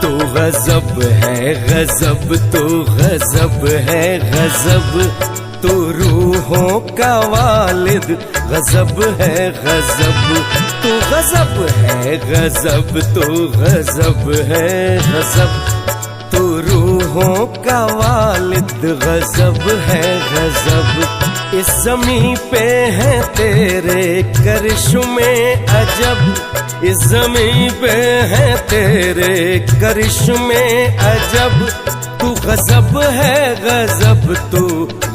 तो गजब है गजब, तो गजब है गजब, तो रूहों का वालिद गजब है गजब, तो गजब है गजब, तो गजब है गजब, तो रूहों का वालिद गजब है गजब। इस ज़मीं पे है तेरे करिश्मे अजब, इस ज़मीं पे है तेरे करिश्मे अजब, तू गजब है गजब, तू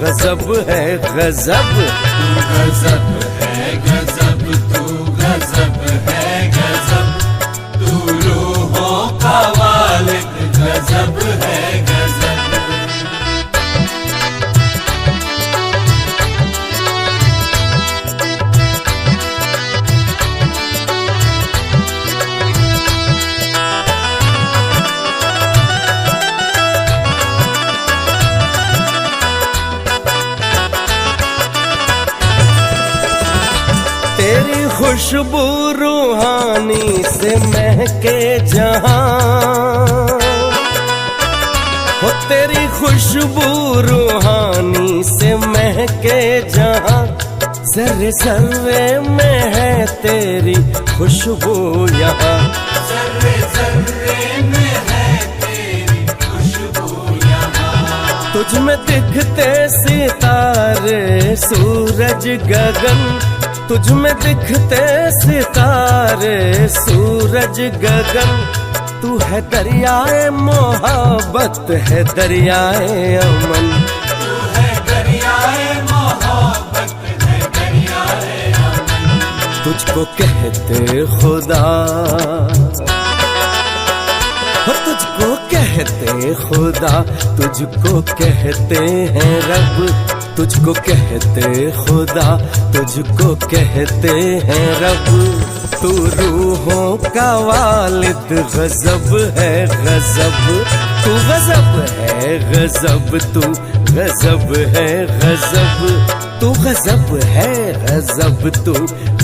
गजब है गजब, तू गजब है गजब, तू गजब है गजब, तू रूहों का वालिद गजब है गजब। तेरी खुशबू रूहानी से महके जहां, हो तेरी खुशबू रूहानी से महके जहां, ज़र्रे ज़र्रे में है तेरी खुशबू यहाँ, ज़र्रे ज़र्रे में है तेरी खुशबू यहाँ। तुझ में दिखते सितारे सूरज गगन, तुझ में दिखते सितारे सूरज गगन, तू है दरियाए मोहब्बत है दरियाए अमन, तू है दरियाए मोहब्बत है दरियाए अमन। तुझको कहते खुदा, तुझको कहते खुदा, तुझको कहते हैं रब, तुझको कहते खुदा, तुझको कहते हैं रब, तू रूहों का वालिद गजब है गजब, तू गजब है गजब, तू गजब है गजब, तू गजब है गजब, तू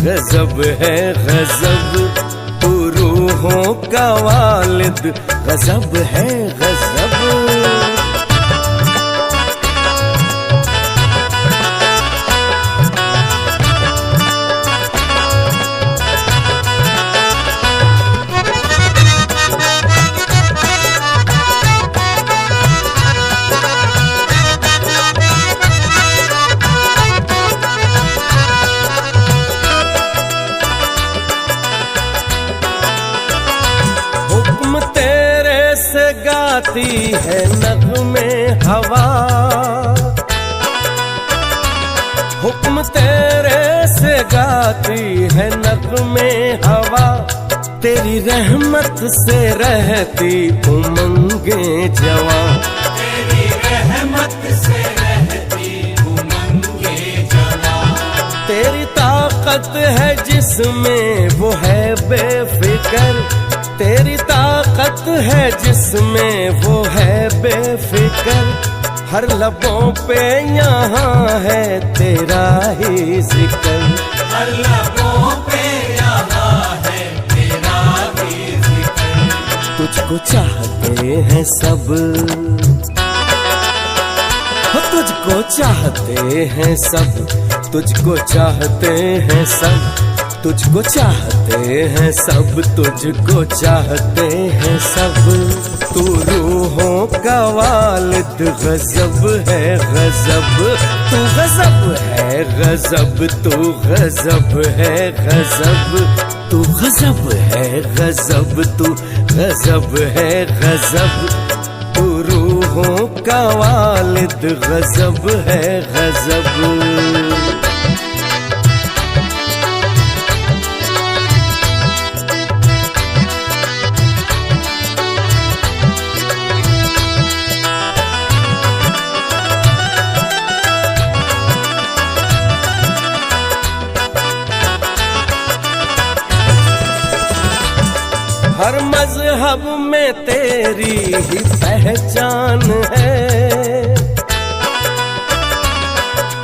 गजब है गजब, तू रूहों का वालिद गजब है गजब। गाती है नग़्मे हवा, हुक्म तेरे से गाती है नग़्मे हवा, तेरी रहमत से रहती उमंगे जवां, तेरी रहमत से रहती उमंगे जवां। तेरी ताकत है जिसमें वो है बेफिक्र, तेरी ताकत है जिसमें वो है बेफिक्र, हर लबों पे यहाँ है तेरा ही जिक्र, हर लबों पे यहाँ है तेरा ही जिक्र। तुझको चाहते हैं सब, तुझको चाहते हैं सब, तुझको चाहते हैं सब, तुझको चाहते हैं सब, तुझको चाहते हैं सब, तू रूहों का वालिद गजब है गजब, तू गजब है गजब, तू गजब है गजब, तू गजब है गजब, तू गजब है गजब, तू रूहों का वालिद गजब है गजब। हर मजहब में तेरी ही पहचान है,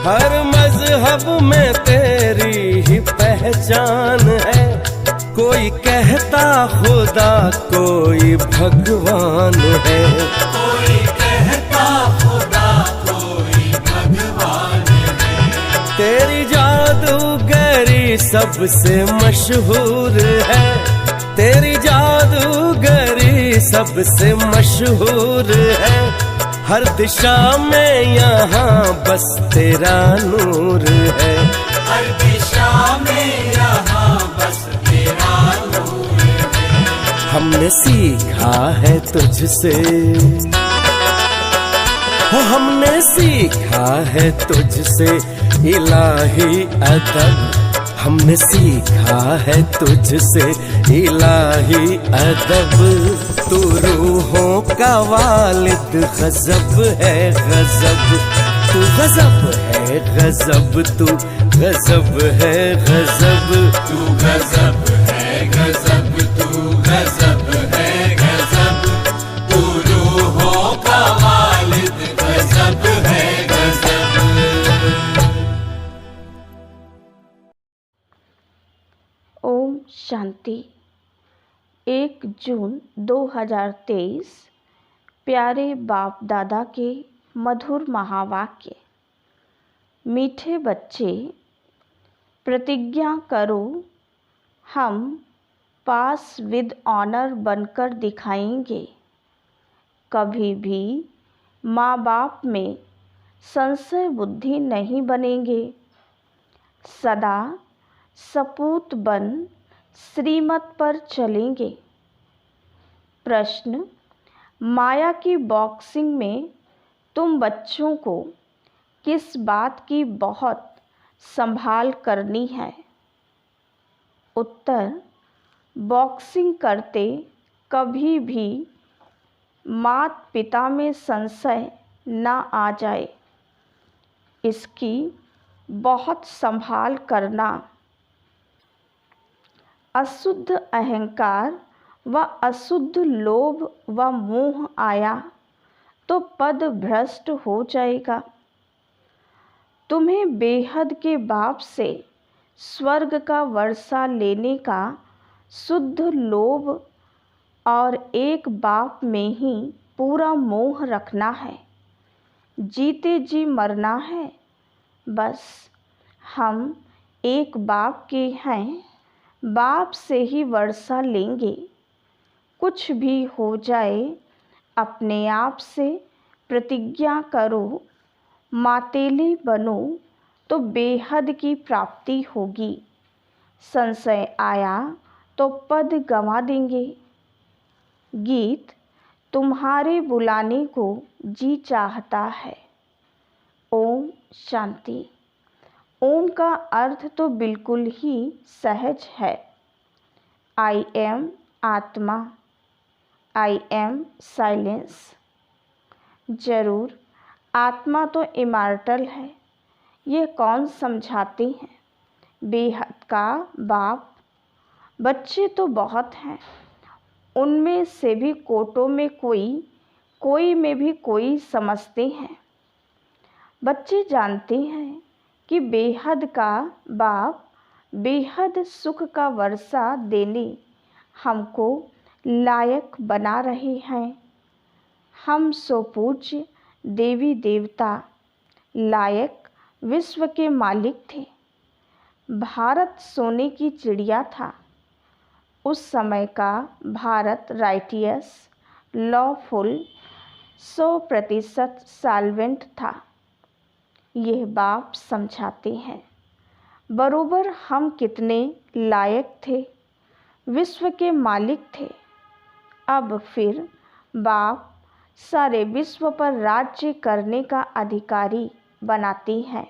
हर मजहब में तेरी ही पहचान है, कोई कहता खुदा कोई भगवान है, कोई कहता खुदा कोई भगवान है। तेरी जादूगरी सबसे मशहूर है, तेरी जादूगरी सबसे मशहूर है। हर दिशा में यहाँ बस तेरा नूर है, हर दिशा में यहाँ बस तेरा नूर है। हमने सीखा है तुझसे, हो हमने सीखा है तुझसे इलाही अदब, हमने सीखा है तुझसे इलाही अदब। तू रूहों का वालिद गजब है गजब, तू गजब है गजब, तू गजब है गजब। तू गजब है गजब, तू गजब है गजब, तू रूहों का वालिद गजब है गजब। ओम शांति। 1 जून 2023 प्यारे बाप दादा के मधुर महावाक्य। मीठे बच्चे, प्रतिज्ञा करो हम पास विद ऑनर बनकर दिखाएंगे। कभी भी माँ बाप में संशय बुद्धि नहीं बनेंगे। सदा सपूत बन श्रीमत पर चलेंगे। प्रश्न: माया की बॉक्सिंग में तुम बच्चों को किस बात की बहुत संभाल करनी है? उत्तर: बॉक्सिंग करते कभी भी माता पिता में संशय न आ जाए, इसकी बहुत संभाल करना। अशुद्ध अहंकार व अशुद्ध लोभ व मोह आया तो पद भ्रष्ट हो जाएगा। तुम्हें बेहद के बाप से स्वर्ग का वर्षा लेने का शुद्ध लोभ और एक बाप में ही पूरा मोह रखना है। जीते जी मरना है। बस हम एक बाप के हैं, बाप से ही वर्षा लेंगे। कुछ भी हो जाए अपने आप से प्रतिज्ञा करो, मातेली बनो तो बेहद की प्राप्ति होगी। संशय आया तो पद गंवा देंगे। गीत तुम्हारे बुलाने को जी चाहता है। ओम शांति। ओम का अर्थ तो बिल्कुल ही सहज है। आई एम आत्मा, आई एम साइलेंस। जरूर आत्मा तो इमॉर्टल है, ये कौन समझाते हैं। बेहद का बाप। बच्चे तो बहुत हैं, उनमें से भी कोटों में कोई में भी कोई समझते हैं। बच्चे जानते हैं कि बेहद का बाप बेहद सुख का वर्षा देने हमको लायक बना रहे हैं। हम सो पूज्य देवी देवता लायक विश्व के मालिक थे। भारत सोने की चिड़िया था। उस समय का भारत राइटियस, लॉफुल, 100% सॉल्वेंट था। यह बाप समझाते हैं बरोबर हम कितने लायक थे, विश्व के मालिक थे। अब फिर बाप सारे विश्व पर राज्य करने का अधिकारी बनाती हैं।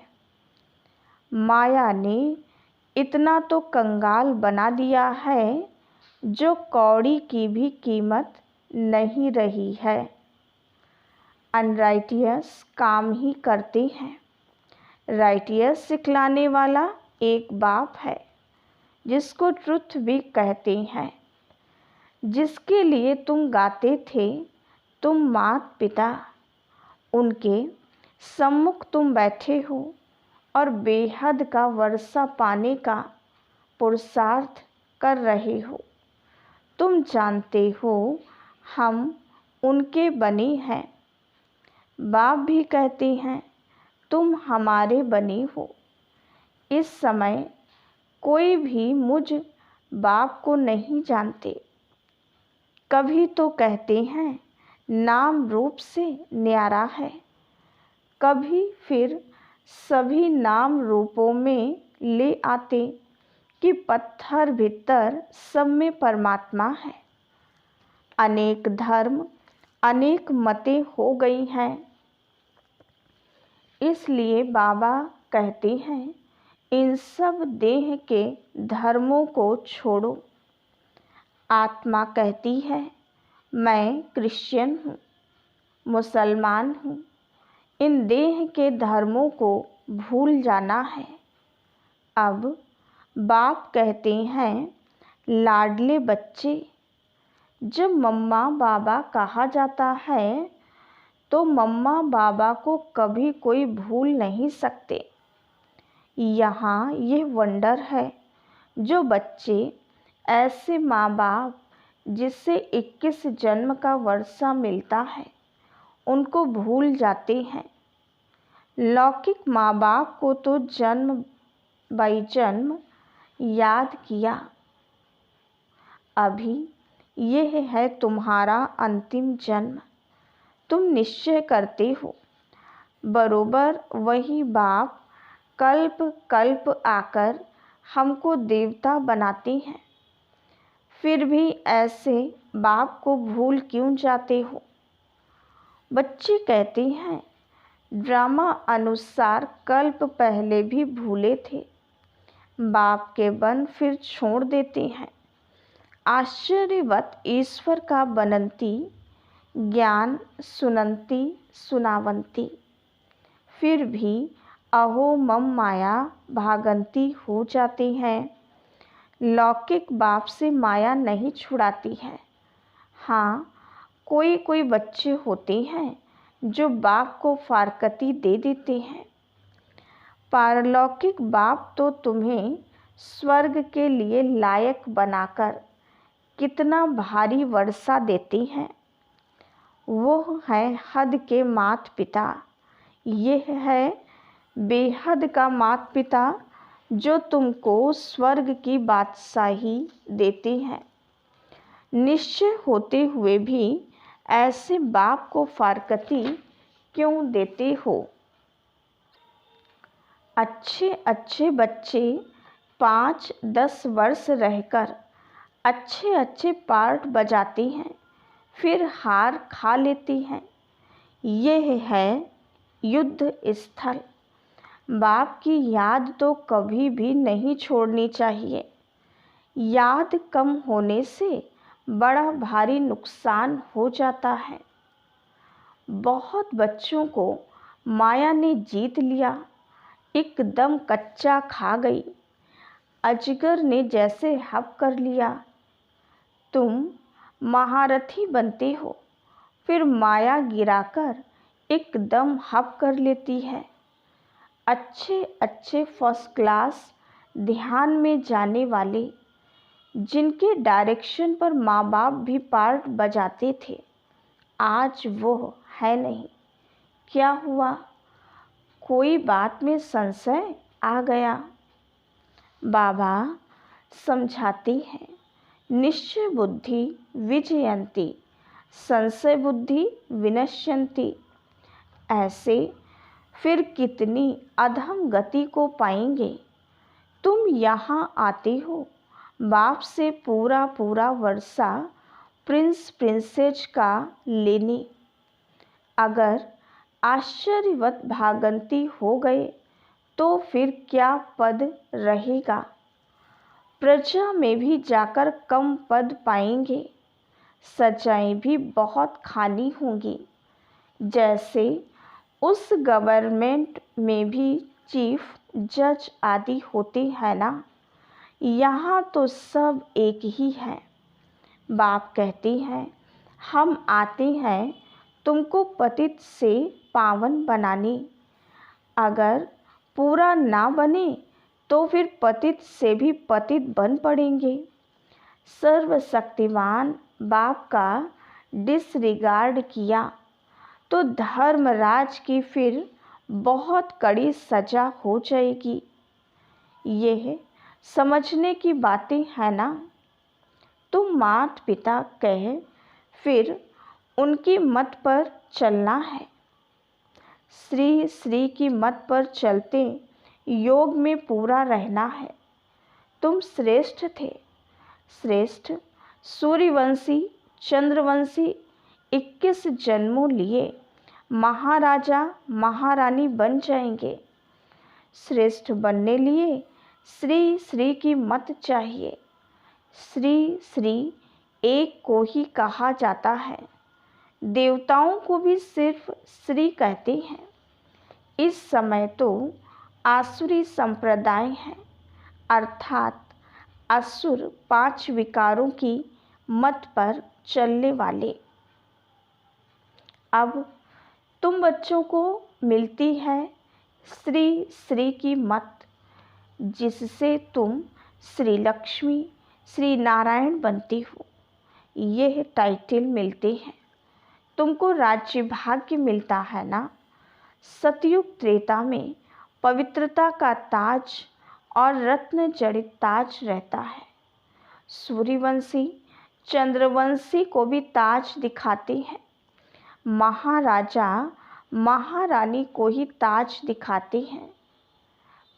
माया ने इतना तो कंगाल बना दिया है जो कौड़ी की भी कीमत नहीं रही है। अनराइटियस काम ही करते हैं। राइटियस सिखलाने वाला एक बाप है जिसको ट्रुथ भी कहते हैं। जिसके लिए तुम गाते थे, तुम माता पिता, उनके सम्मुख तुम बैठे हो और बेहद का वर्षा पाने का पुरुषार्थ कर रहे हो। तुम जानते हो हम उनके बने हैं। बाप भी कहते हैं तुम हमारे बने हो। इस समय कोई भी मुझ बाप को नहीं जानते। कभी तो कहते हैं नाम रूप से न्यारा है, कभी फिर सभी नाम रूपों में ले आते कि पत्थर भीतर सब में परमात्मा है। अनेक धर्म अनेक मतें हो गई हैं। इसलिए बाबा कहते हैं इन सब देह के धर्मों को छोड़ो। आत्मा कहती है मैं क्रिश्चियन हूँ, मुसलमान हूँ। इन देह के धर्मों को भूल जाना है। अब बाप कहते हैं लाडले बच्चे, जब मम्मा बाबा कहा जाता है तो मम्मा बाबा को कभी कोई भूल नहीं सकते। यहाँ ये वंडर है जो बच्चे ऐसे माँ बाप जिससे 21 जन्म का वर्षा मिलता है उनको भूल जाते हैं। लौकिक माँ बाप को तो जन्म बाई जन्म याद किया। अभी यह है तुम्हारा अंतिम जन्म। तुम निश्चय करते हो बरोबर वही बाप कल्प कल्प आकर हमको देवता बनाते हैं। फिर भी ऐसे बाप को भूल क्यों जाते हो? बच्चे कहते हैं ड्रामा अनुसार कल्प पहले भी भूले थे, बाप के बन फिर छोड़ देते हैं। आश्चर्यवत ईश्वर का बनंती, ज्ञान सुनंती सुनावंती, फिर भी अहो मम माया भागंती हो जाती हैं। लौकिक बाप से माया नहीं छुड़ाती है। हाँ, कोई कोई बच्चे होते हैं जो बाप को फारकती दे देते हैं। पारलौकिक बाप तो तुम्हें स्वर्ग के लिए लायक बनाकर कितना भारी वर्षा देती हैं। वो है हद के माता पिता। यह है बेहद का माता पिता जो तुमको स्वर्ग की बादशाही देते हैं। निश्चय होते हुए भी ऐसे बाप को फारकती क्यों देते हो? अच्छे अच्छे बच्चे 5-10 वर्ष रहकर अच्छे अच्छे पार्ट बजाते हैं, फिर हार खा लेते हैं। यह है युद्ध स्थल। बाप की याद तो कभी भी नहीं छोड़नी चाहिए। याद कम होने से बड़ा भारी नुकसान हो जाता है। बहुत बच्चों को माया ने जीत लिया, एकदम कच्चा खा गई। अजगर ने जैसे हप कर लिया। तुम महारथी बनते हो, फिर माया गिराकर एकदम हप कर लेती है। अच्छे अच्छे फर्स्ट क्लास ध्यान में जाने वाले, जिनके डायरेक्शन पर माँ बाप भी पार्ट बजाते थे, आज वो है नहीं। क्या हुआ? कोई बात में संशय आ गया? बाबा समझाते हैं निश्चय बुद्धि विजयंती, संशय बुद्धि विनश्यंती। ऐसे फिर कितनी अधम गति को पाएंगे। तुम यहाँ आते हो बाप से पूरा पूरा वर्षा प्रिंस प्रिंसेस का लेने। अगर आश्चर्यवत भागंती हो गए तो फिर क्या पद रहेगा? प्रजा में भी जाकर कम पद पाएंगे। सजाएं भी बहुत खानी होंगी। जैसे उस गवर्नमेंट में भी चीफ जज आदि होते हैं ना, यहाँ तो सब एक ही है। बाप कहते हैं हम आते हैं तुमको पतित से पावन बनाने। अगर पूरा ना बने तो फिर पतित से भी पतित बन पड़ेंगे। सर्वशक्तिमान बाप का डिसरिगार्ड किया तो धर्मराज की फिर बहुत कड़ी सजा हो जाएगी। यह समझने की बातें है ना। तुम माता पिता कहे फिर उनकी मत पर चलना है। श्री श्री की मत पर चलते योग में पूरा रहना है। तुम श्रेष्ठ थे, श्रेष्ठ सूर्यवंशी चंद्रवंशी 21 जन्मों लिए महाराजा महारानी बन जाएंगे। श्रेष्ठ बनने लिए श्री श्री की मत चाहिए। श्री श्री एक को ही कहा जाता है। देवताओं को भी सिर्फ श्री कहते हैं। इस समय तो आसुरी संप्रदाय है, अर्थात असुर 5 विकारों की मत पर चलने वाले। अब तुम बच्चों को मिलती है श्री श्री की मत, जिससे तुम श्री लक्ष्मी श्री नारायण बनती हो। यह टाइटल मिलते हैं। तुमको राज्य भाग्य मिलता है ना। सतयुग त्रेता में पवित्रता का ताज और रत्न जड़ित ताज रहता है। सूर्यवंशी चंद्रवंशी को भी ताज दिखाते हैं। महाराजा महारानी को ही ताज दिखाते हैं,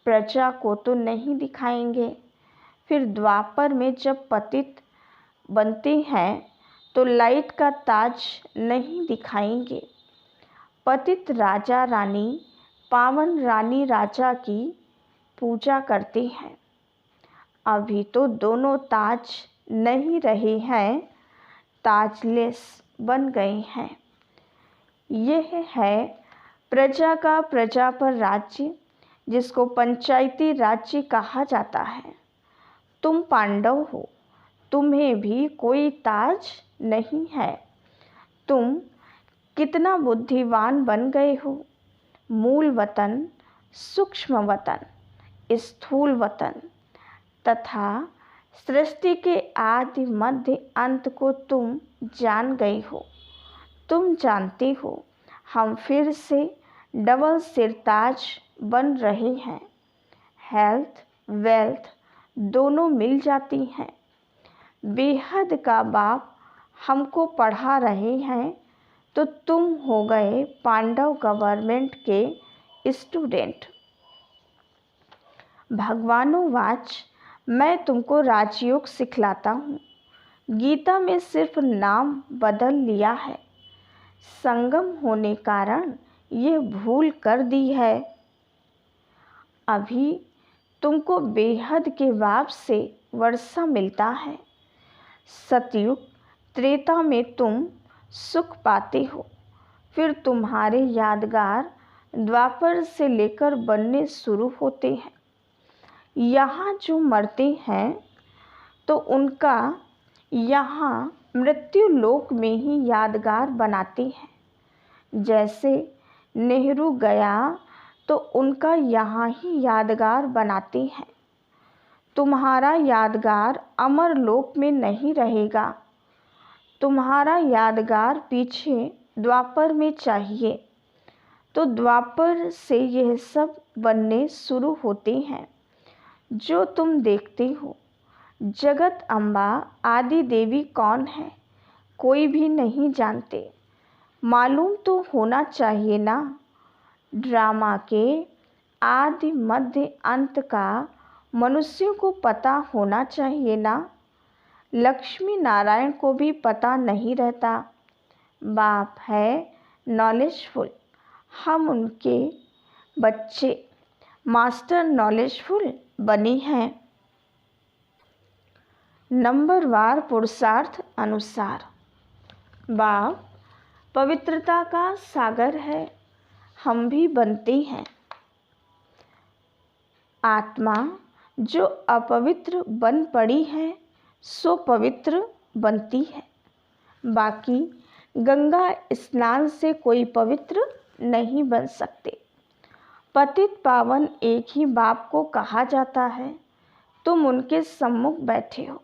प्रजा को तो नहीं दिखाएंगे। फिर द्वापर में जब पतित बनते हैं तो लाइट का ताज नहीं दिखाएंगे। पतित राजा रानी पावन रानी राजा की पूजा करते हैं। अभी तो दोनों ताज नहीं रहे हैं, ताजलेस बन गए हैं। यह है प्रजा का प्रजा पर राज्य, जिसको पंचायती राज्य कहा जाता है। तुम पांडव हो, तुम्हें भी कोई ताज नहीं है। तुम कितना बुद्धिमान बन गए हो। मूल वतन, सूक्ष्म वतन, स्थूल वतन तथा सृष्टि के आदि मध्य अंत को तुम जान गए हो। तुम जानते हो हम फिर से डबल सिरताज बन रहे हैं। हेल्थ वेल्थ दोनों मिल जाती हैं। बेहद का बाप हमको पढ़ा रहे हैं तो तुम हो गए पांडव गवर्नमेंट के स्टूडेंट। भगवानोवाच मैं तुमको राजयोग सिखलाता हूँ। गीता में सिर्फ नाम बदल लिया है। संगम होने कारण ये भूल कर दी है। अभी तुमको बेहद के बाप से वर्षा मिलता है। सतयुग त्रेता में तुम सुख पाते हो। फिर तुम्हारे यादगार द्वापर से लेकर बनने शुरू होते हैं। यहाँ जो मरते हैं तो उनका यहाँ मृत्यु लोक में ही यादगार बनाते हैं। जैसे नेहरू गया तो उनका यहाँ ही यादगार बनाते हैं। तुम्हारा यादगार अमर लोक में नहीं रहेगा। तुम्हारा यादगार पीछे द्वापर में चाहिए। तो द्वापर से यह सब बनने शुरू होते हैं जो तुम देखते हो। जगत अम्बा आदि देवी कौन है, कोई भी नहीं जानते। मालूम तो होना चाहिए ना। ड्रामा के आदि मध्य अंत का मनुष्यों को पता होना चाहिए ना। लक्ष्मी नारायण को भी पता नहीं रहता। बाप है नॉलेजफुल, हम उनके बच्चे मास्टर नॉलेजफुल बने हैं। नंबरवार पुरुषार्थ अनुसार बाप पवित्रता का सागर है, हम भी बनते हैं। आत्मा जो अपवित्र बन पड़ी है सो पवित्र बनती है। बाकी गंगा स्नान से कोई पवित्र नहीं बन सकते। पतित पावन एक ही बाप को कहा जाता है। तुम उनके सम्मुख बैठे हो।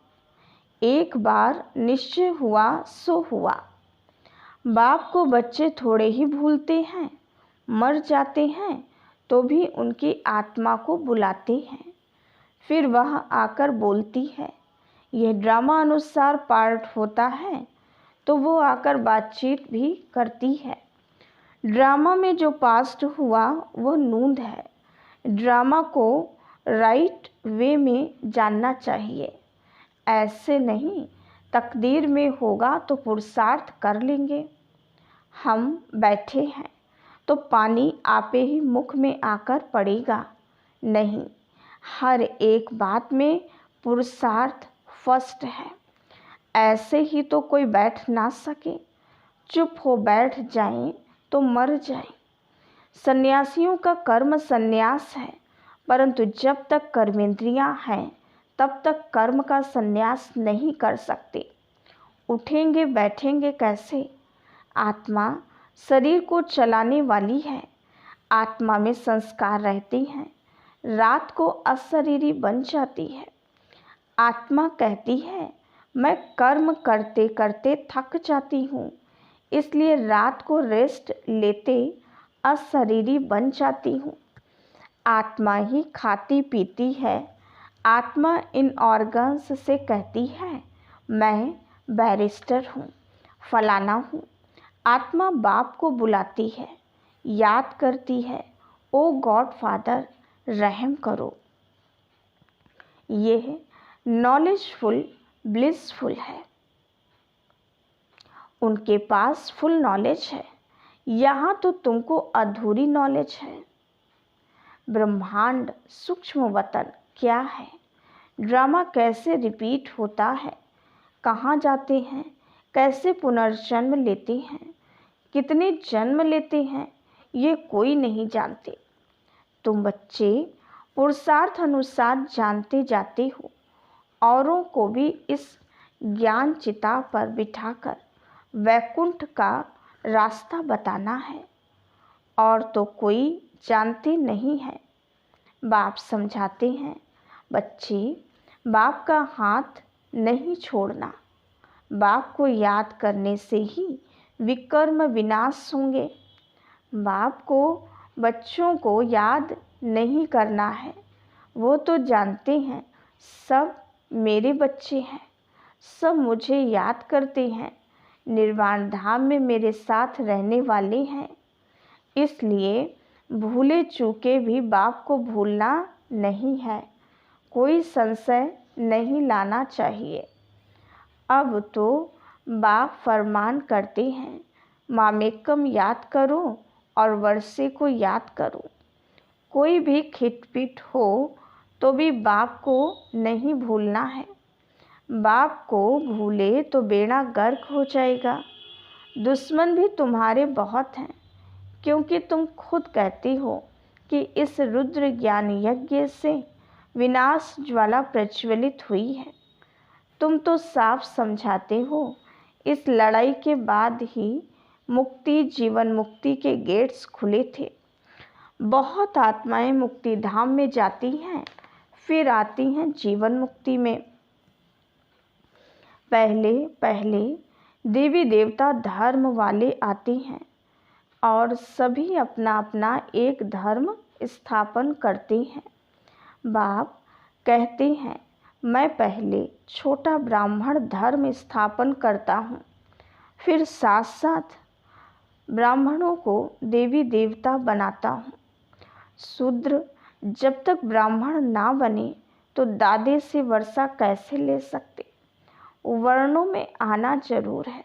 एक बार निश्चय हुआ सो हुआ। बाप को बच्चे थोड़े ही भूलते हैं, मर जाते हैं तो भी उनकी आत्मा को बुलाते हैं। फिर वह आकर बोलती है। यह ड्रामा अनुसार पार्ट होता है तो वो आकर बातचीत भी करती है। ड्रामा में जो पास्ट हुआ वो नूंद है। ड्रामा को राइट वे में जानना चाहिए, ऐसे नहीं तकदीर में होगा तो पुरुषार्थ कर लेंगे। हम बैठे हैं तो पानी आपे ही मुख में आकर पड़ेगा नहीं, हर एक बात में पुरुषार्थ फर्स्ट है। ऐसे ही तो कोई बैठ ना सके, चुप हो बैठ जाएं तो मर जाएं। सन्यासियों का कर्म सन्यास है, परंतु जब तक कर्मेंद्रियां हैं तब तक कर्म का सन्यास नहीं कर सकते। उठेंगे बैठेंगे कैसे? आत्मा शरीर को चलाने वाली है। आत्मा में संस्कार रहते हैं, रात को अशरीरी बन जाती है। आत्मा कहती है मैं कर्म करते करते थक जाती हूँ, इसलिए रात को रेस्ट लेते अशरीरी बन जाती हूँ। आत्मा ही खाती पीती है। आत्मा इन ऑर्गन्स से कहती है मैं बैरिस्टर हूँ, फलाना हूँ। आत्मा बाप को बुलाती है, याद करती है, ओ गॉड फादर रहम करो। यह नॉलेजफुल ब्लिसफुल है। उनके पास फुल नॉलेज है, यहाँ तो तुमको अधूरी नॉलेज है। ब्रह्मांड सूक्ष्म वतन क्या है? ड्रामा कैसे रिपीट होता है? कहाँ जाते हैं? कैसे पुनर्जन्म लेते हैं? कितने जन्म लेते हैं? ये कोई नहीं जानते। तुम बच्चे पुरुषार्थ अनुसार जानते जाते हो। औरों को भी इस ज्ञान चिता पर बिठाकर वैकुंठ का रास्ता बताना है, और तो कोई जानते नहीं है। बाप समझाते हैं, बच्चे बाप का हाथ नहीं छोड़ना। बाप को याद करने से ही विकर्म विनाश होंगे। बाप को बच्चों को याद नहीं करना है, वो तो जानते हैं सब मेरे बच्चे हैं, सब मुझे याद करते हैं, निर्वाण धाम में मेरे साथ रहने वाले हैं। इसलिए भूले चूके भी बाप को भूलना नहीं है, कोई संशय नहीं लाना चाहिए। अब तो बाप फरमान करते हैं मामेकम याद करो और वर्षे को याद करो। कोई भी खिटपिट हो तो भी बाप को नहीं भूलना है। बाप को भूले तो बेड़ा गर्क हो जाएगा। दुश्मन भी तुम्हारे बहुत हैं, क्योंकि तुम खुद कहते हो कि इस रुद्र ज्ञान यज्ञ से विनाश ज्वाला प्रज्वलित हुई है। तुम तो साफ समझाते हो इस लड़ाई के बाद ही मुक्ति जीवन मुक्ति के गेट्स खुले थे। बहुत आत्माएं मुक्ति धाम में जाती हैं, फिर आती हैं जीवन मुक्ति में। पहले पहले देवी देवता धर्म वाले आते हैं और सभी अपना अपना एक धर्म स्थापन करते हैं। बाप कहते हैं मैं पहले छोटा ब्राह्मण धर्म स्थापन करता हूँ, फिर साथ साथ ब्राह्मणों को देवी देवता बनाता हूँ। शूद्र जब तक ब्राह्मण ना बने तो दादे से वर्षा कैसे ले सकते? वर्णों में आना जरूर है,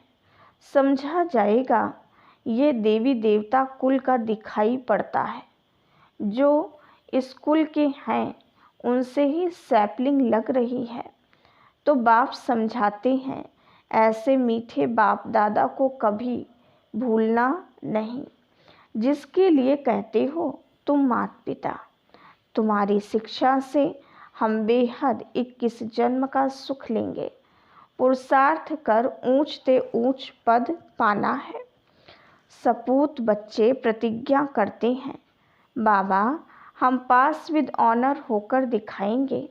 समझा जाएगा। ये देवी देवता कुल का दिखाई पड़ता है। जो इस कुल के हैं उनसे ही सैपलिंग लग रही है। तो बाप समझाते हैं ऐसे मीठे बाप दादा को कभी भूलना नहीं, जिसके लिए कहते हो तुम माता पिता। तुम्हारी शिक्षा से हम बेहद 21 जन्म का सुख लेंगे। पुरुषार्थ कर ऊंच ते ऊंच पद पाना है। सपूत बच्चे प्रतिज्ञा करते हैं बाबा हम पास विद ऑनर होकर दिखाएंगे।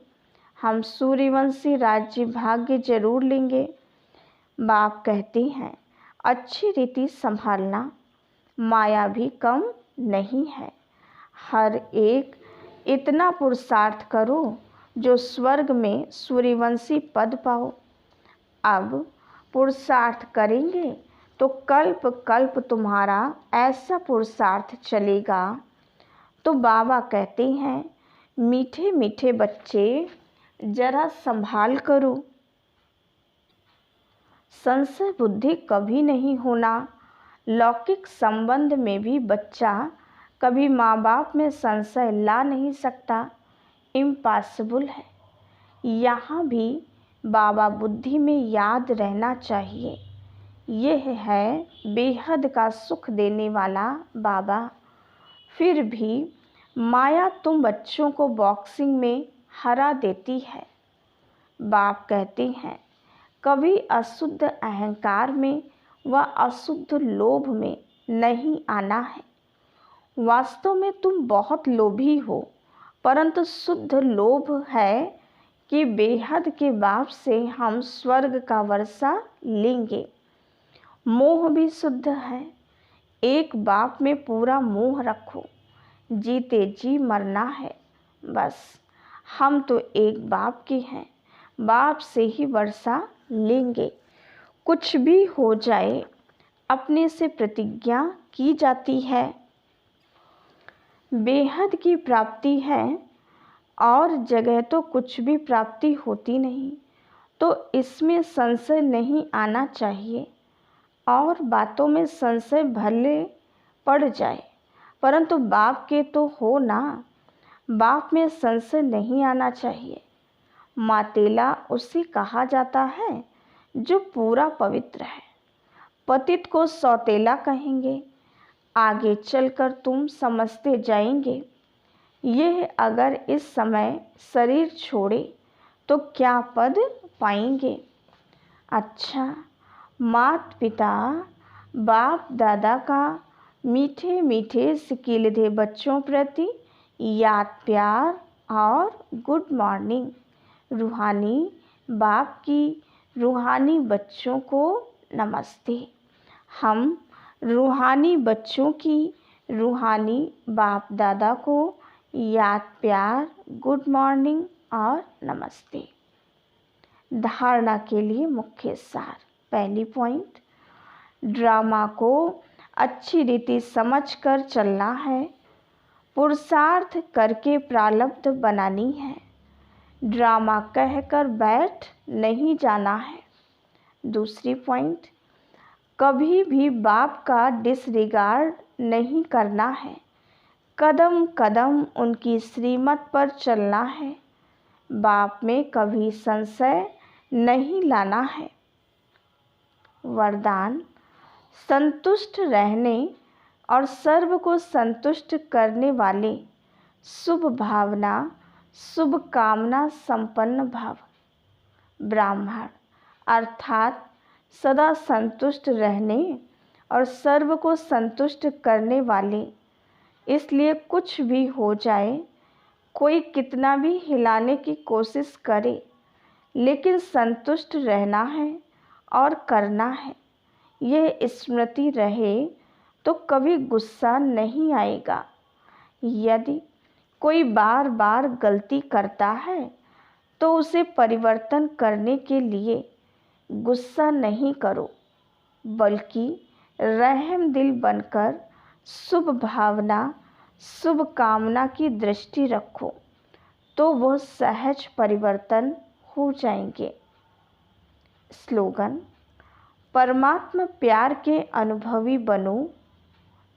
हम सूर्यवंशी राज्य भाग्य जरूर लेंगे। बाप कहते हैं अच्छी रीति संभालना, माया भी कम नहीं है। हर एक इतना पुरुषार्थ करो जो स्वर्ग में सूर्यवंशी पद पाओ। अब पुरुषार्थ करेंगे तो कल्प कल्प तुम्हारा ऐसा पुरुषार्थ चलेगा। तो बाबा कहते हैं मीठे मीठे बच्चे जरा संभाल करो, संशय बुद्धि कभी नहीं होना। लौकिक संबंध में भी बच्चा कभी माँ बाप में संशय ला नहीं सकता, इम्पॉसिबल है। यहाँ भी बाबा बुद्धि में याद रहना चाहिए, यह है बेहद का सुख देने वाला बाबा। फिर भी माया तुम बच्चों को बॉक्सिंग में हरा देती है। बाप कहते हैं कभी अशुद्ध अहंकार में व अशुद्ध लोभ में नहीं आना है। वास्तव में तुम बहुत लोभी हो, परंतु शुद्ध लोभ है कि बेहद के बाप से हम स्वर्ग का वर्षा लेंगे। मोह भी शुद्ध है। एक बाप में पूरा मोह रखो, जीते जी मरना है बस। हम तो एक बाप के हैं, बाप से ही वर्षा लेंगे। कुछ भी हो जाए अपने से प्रतिज्ञा की जाती है। बेहद की प्राप्ति है और जगह तो कुछ भी प्राप्ति होती नहीं, तो इसमें संशय नहीं आना चाहिए। और बातों में संशय भले पड़ जाए, परंतु बाप के तो हो ना। बाप में संशय नहीं आना चाहिए। मातेला उसे कहा जाता है जो पूरा पवित्र है। पतित को सौतेला कहेंगे। आगे चलकर तुम समझते जाएंगे। यह अगर इस समय शरीर छोड़े तो क्या पद पाएंगे। अच्छा, माता पिता बाप दादा का मीठे मीठे सिकीलधे बच्चों प्रति याद प्यार और गुड मॉर्निंग। रूहानी बाप की रूहानी बच्चों को नमस्ते। हम रूहानी बच्चों की रूहानी बाप दादा को याद प्यार गुड मॉर्निंग और नमस्ते। धारणा के लिए मुख्य सार। पहली पॉइंट, ड्रामा को अच्छी रीति समझकर चलना है। पुरुषार्थ करके प्रारब्ध बनानी है। ड्रामा कहकर बैठ नहीं जाना है। दूसरी पॉइंट, कभी भी बाप का डिसरिगार्ड नहीं करना है। कदम कदम उनकी श्रीमत पर चलना है। बाप में कभी संशय नहीं लाना है। वरदान, संतुष्ट रहने और सर्व को संतुष्ट करने वाले शुभ भावना शुभ कामना संपन्न भाव। ब्राह्मण अर्थात सदा संतुष्ट रहने और सर्व को संतुष्ट करने वाले। इसलिए कुछ भी हो जाए, कोई कितना भी हिलाने की कोशिश करे, लेकिन संतुष्ट रहना है और करना है। यह स्मृति रहे तो कभी गुस्सा नहीं आएगा। यदि कोई बार बार गलती करता है तो उसे परिवर्तन करने के लिए गुस्सा नहीं करो, बल्कि रहम दिल बनकर शुभ भावना शुभ कामना की दृष्टि रखो, तो वह सहज परिवर्तन हो जाएंगे। स्लोगन, परमात्मा प्यार के अनुभवी बनो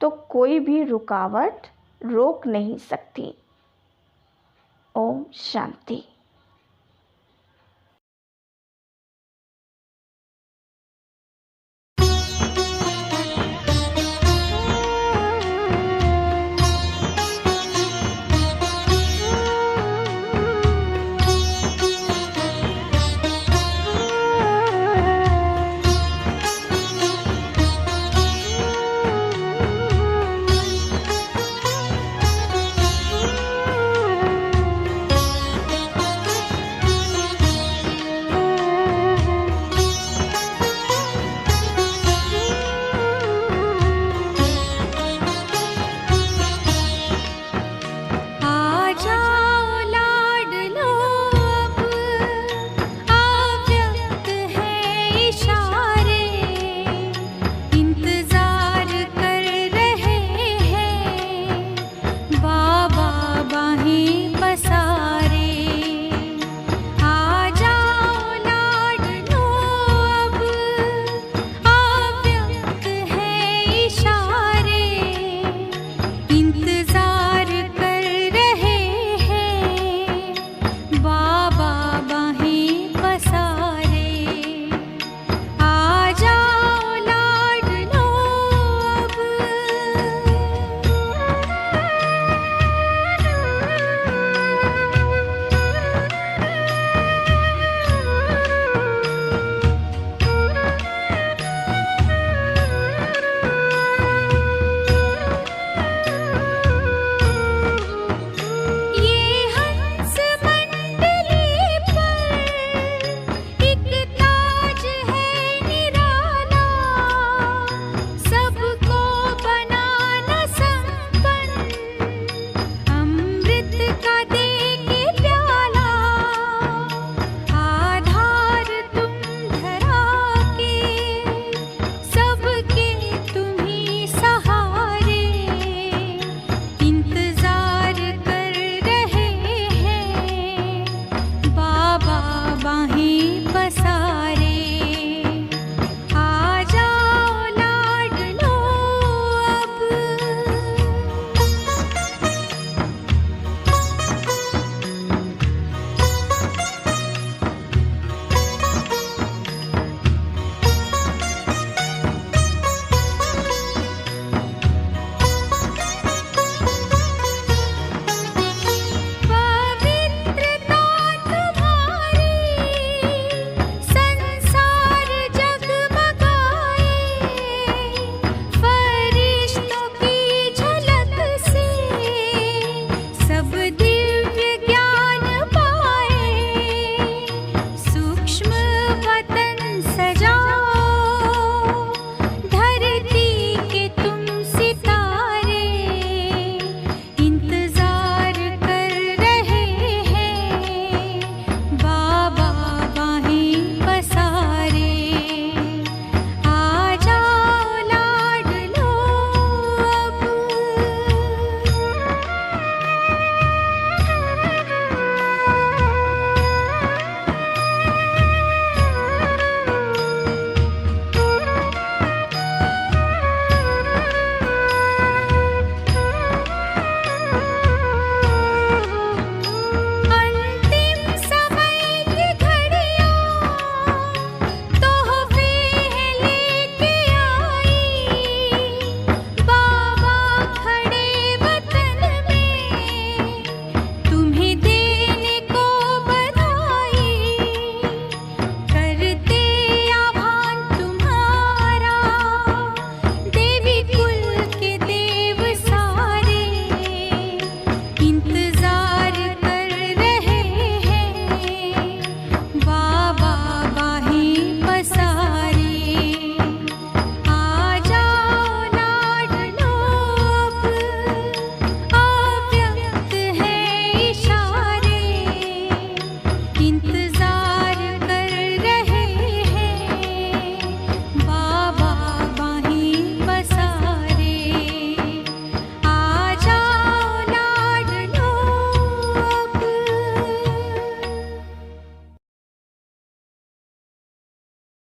तो कोई भी रुकावट रोक नहीं सकती। ओम शांति।